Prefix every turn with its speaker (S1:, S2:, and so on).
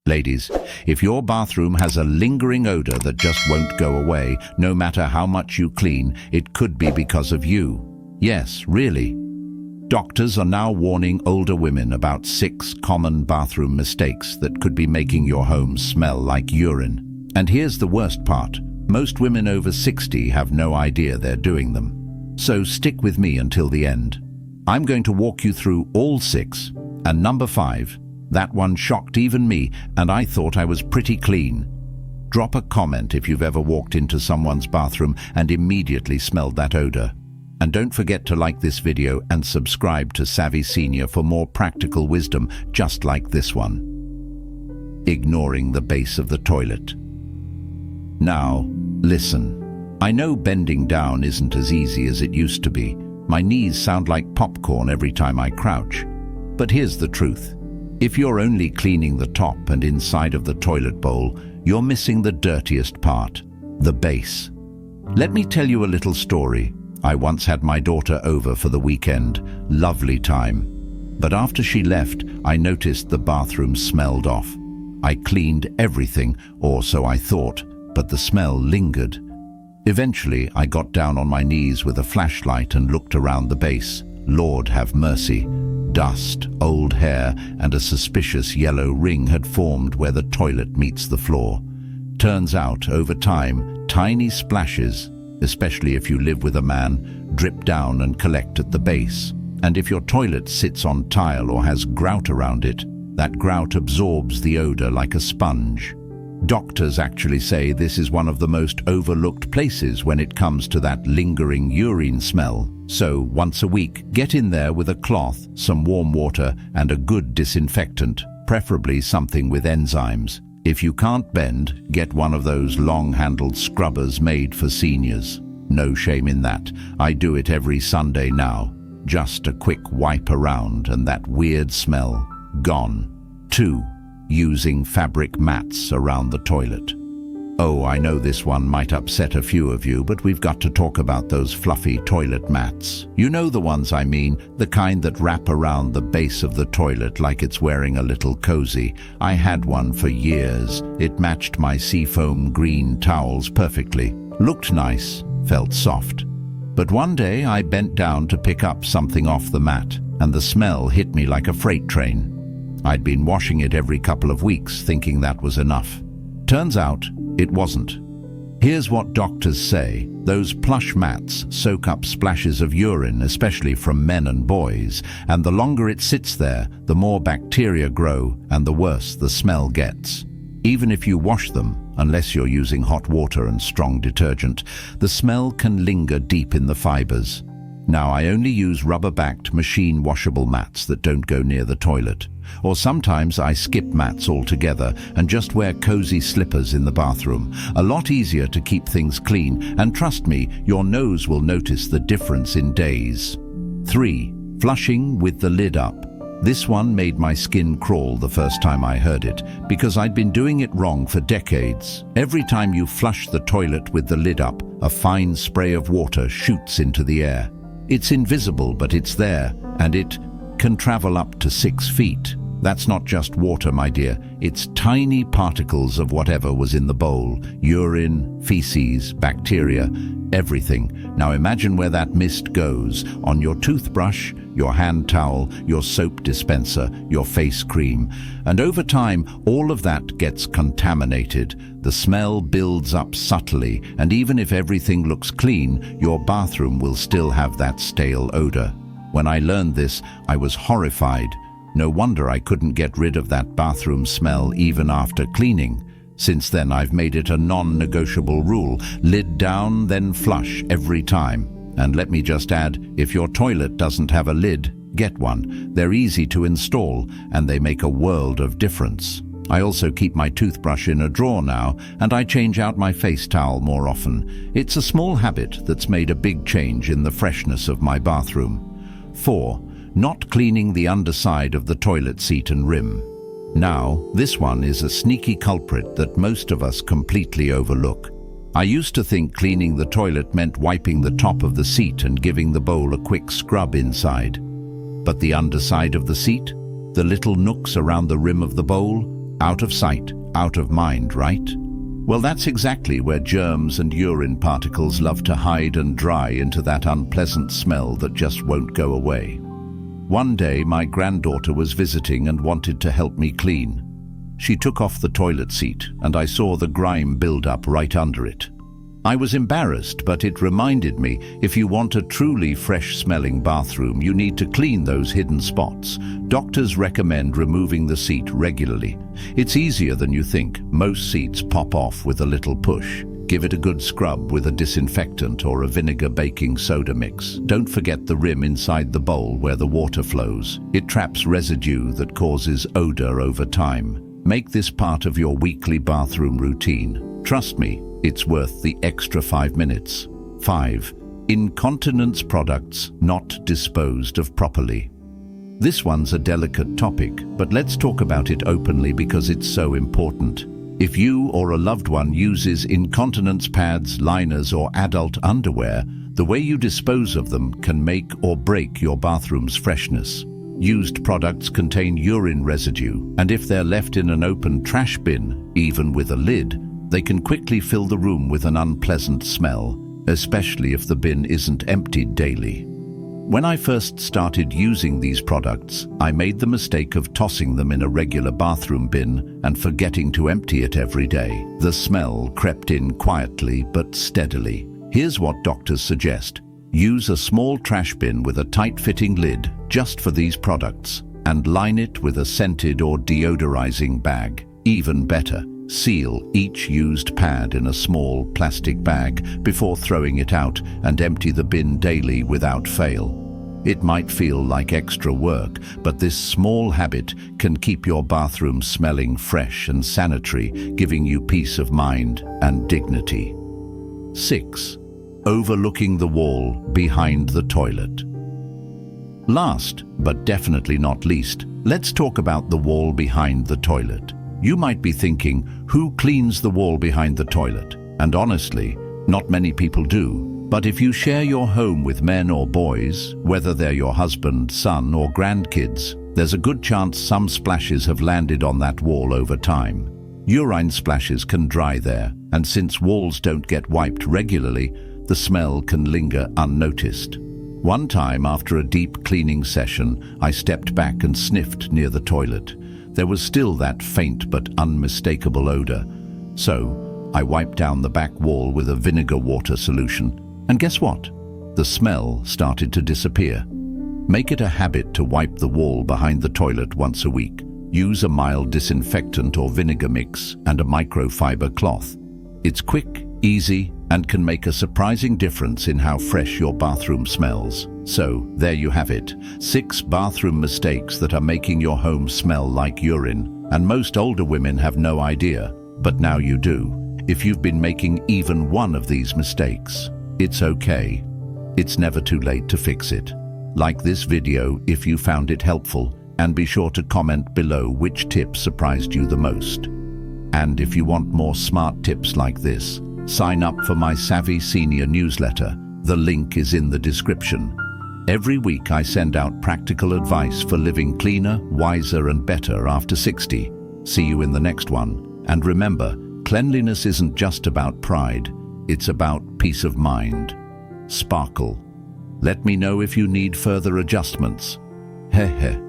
S1: Ladies, if your bathroom has a lingering odor that just won't go away, no matter how much you clean, it could be because of you. Yes, really. Doctors are now warning older women about 6 common bathroom mistakes that could be making your home smell like urine. And here's the worst part. Most women over 60 have no idea they're doing them. So stick with me until the end. I'm going to walk you through all 6. And number 5, that one shocked even me, and I thought I was pretty clean. Drop a comment if you've ever walked into someone's bathroom and immediately smelled that odor. And don't forget to like this video and subscribe to Savvy Senior for more practical wisdom just like this one. Ignoring the base of the toilet. Now, listen. I know bending down isn't as easy as it used to be. My knees sound like popcorn every time I crouch. But here's the truth. If you're only cleaning the top and inside of the toilet bowl, you're missing the dirtiest part, the base. Let me tell you a little story. I once had my daughter over for the weekend. Lovely time. But after she left, I noticed the bathroom smelled off. I cleaned everything, or so I thought, but the smell lingered. Eventually, I got down on my knees with a flashlight and looked around the base. Lord have mercy. Dust, old hair, and a suspicious yellow ring had formed where the toilet meets the floor. Turns out, over time, tiny splashes, especially if you live with a man, drip down and collect at the base. And if your toilet sits on tile or has grout around it, that grout absorbs the odor like a sponge. Doctors actually say this is one of the most overlooked places when it comes to that lingering urine smell. So, once a week, get in there with a cloth, some warm water, and a good disinfectant, preferably something with enzymes. If you can't bend, get one of those long-handled scrubbers made for seniors. No shame in that. I do it every Sunday now. Just a quick wipe around and that weird smell gone. 2. Using fabric mats around the toilet. Oh, I know this one might upset a few of you, but we've got to talk about those fluffy toilet mats. You know the ones I mean, the kind that wrap around the base of the toilet like it's wearing a little cozy. I had one for years. It matched my seafoam green towels perfectly. Looked nice, felt soft. But one day I bent down to pick up something off the mat, and the smell hit me like a freight train. I'd been washing it every couple of weeks, thinking that was enough. Turns out, it wasn't. Here's what doctors say. Those plush mats soak up splashes of urine, especially from men and boys, and the longer it sits there, the more bacteria grow and the worse the smell gets. Even if you wash them, unless you're using hot water and strong detergent, the smell can linger deep in the fibers. Now, I only use rubber-backed, machine-washable mats that don't go near the toilet. Or sometimes I skip mats altogether and just wear cozy slippers in the bathroom. A lot easier to keep things clean, and trust me, your nose will notice the difference in days. 3. Flushing with the lid up. This one made my skin crawl the first time I heard it, because I'd been doing it wrong for decades. Every time you flush the toilet with the lid up, a fine spray of water shoots into the air. It's invisible, but it's there, and it can travel up to 6 feet. That's not just water, my dear. It's tiny particles of whatever was in the bowl. Urine, feces, bacteria, everything. Now imagine where that mist goes. On your toothbrush, your hand towel, your soap dispenser, your face cream. And over time, all of that gets contaminated. The smell builds up subtly, and even if everything looks clean, your bathroom will still have that stale odor. When I learned this, I was horrified. No wonder I couldn't get rid of that bathroom smell even after cleaning. Since then, I've made it a non-negotiable rule. Lid down, then flush every time. And let me just add, if your toilet doesn't have a lid, get one. They're easy to install, and they make a world of difference. I also keep my toothbrush in a drawer now, and I change out my face towel more often. It's a small habit that's made a big change in the freshness of my bathroom. 4. Not cleaning the underside of the toilet seat and rim. Now, this one is a sneaky culprit that most of us completely overlook. I used to think cleaning the toilet meant wiping the top of the seat and giving the bowl a quick scrub inside. But the underside of the seat, the little nooks around the rim of the bowl, Out of sight, out of mind, right? Well, that's exactly where germs and urine particles love to hide and dry into that unpleasant smell that just won't go away. One day, my granddaughter was visiting and wanted to help me clean. She took off the toilet seat, and I saw the grime build up right under it. I was embarrassed, but it reminded me, if you want a truly fresh-smelling bathroom, you need to clean those hidden spots. Doctors recommend removing the seat regularly. It's easier than you think. Most seats pop off with a little push. Give it a good scrub with a disinfectant or a vinegar baking soda mix. Don't forget the rim inside the bowl where the water flows. It traps residue that causes odor over time. Make this part of your weekly bathroom routine. Trust me, it's worth the extra 5 minutes. 5. Incontinence products not disposed of properly. This one's a delicate topic, but let's talk about it openly because it's so important. If you or a loved one uses incontinence pads, liners, or adult underwear, the way you dispose of them can make or break your bathroom's freshness. Used products contain urine residue, and if they're left in an open trash bin, even with a lid, they can quickly fill the room with an unpleasant smell, especially if the bin isn't emptied daily. When I first started using these products, I made the mistake of tossing them in a regular bathroom bin and forgetting to empty it every day. The smell crept in quietly but steadily. Here's what doctors suggest. Use a small trash bin with a tight-fitting lid just for these products and line it with a scented or deodorizing bag. Even better, seal each used pad in a small plastic bag before throwing it out and empty the bin daily without fail. It might feel like extra work, but this small habit can keep your bathroom smelling fresh and sanitary, giving you peace of mind and dignity. 6. Overlooking the wall behind the toilet. Last, but definitely not least, let's talk about the wall behind the toilet. You might be thinking, who cleans the wall behind the toilet? And honestly, not many people do. But if you share your home with men or boys, whether they're your husband, son, or grandkids, there's a good chance some splashes have landed on that wall over time. Urine splashes can dry there, and since walls don't get wiped regularly, the smell can linger unnoticed. One time, after a deep cleaning session, I stepped back and sniffed near the toilet. There was still that faint but unmistakable odor. So, I wiped down the back wall with a vinegar water solution. And guess what? The smell started to disappear. Make it a habit to wipe the wall behind the toilet once a week. Use a mild disinfectant or vinegar mix and a microfiber cloth. It's quick, easy, and can make a surprising difference in how fresh your bathroom smells. So, there you have it. 6 bathroom mistakes that are making your home smell like urine. And most older women have no idea, but now you do. If you've been making even one of these mistakes, it's okay. It's never too late to fix it. Like this video if you found it helpful, and be sure to comment below which tip surprised you the most. And if you want more smart tips like this, sign up for my Savvy Senior newsletter. The link is in the description. Every week I send out practical advice for living cleaner, wiser, and better after 60. See you in the next one. And remember, cleanliness isn't just about pride. It's about peace of mind. Sparkle. Let me know if you need further adjustments. Heh heh.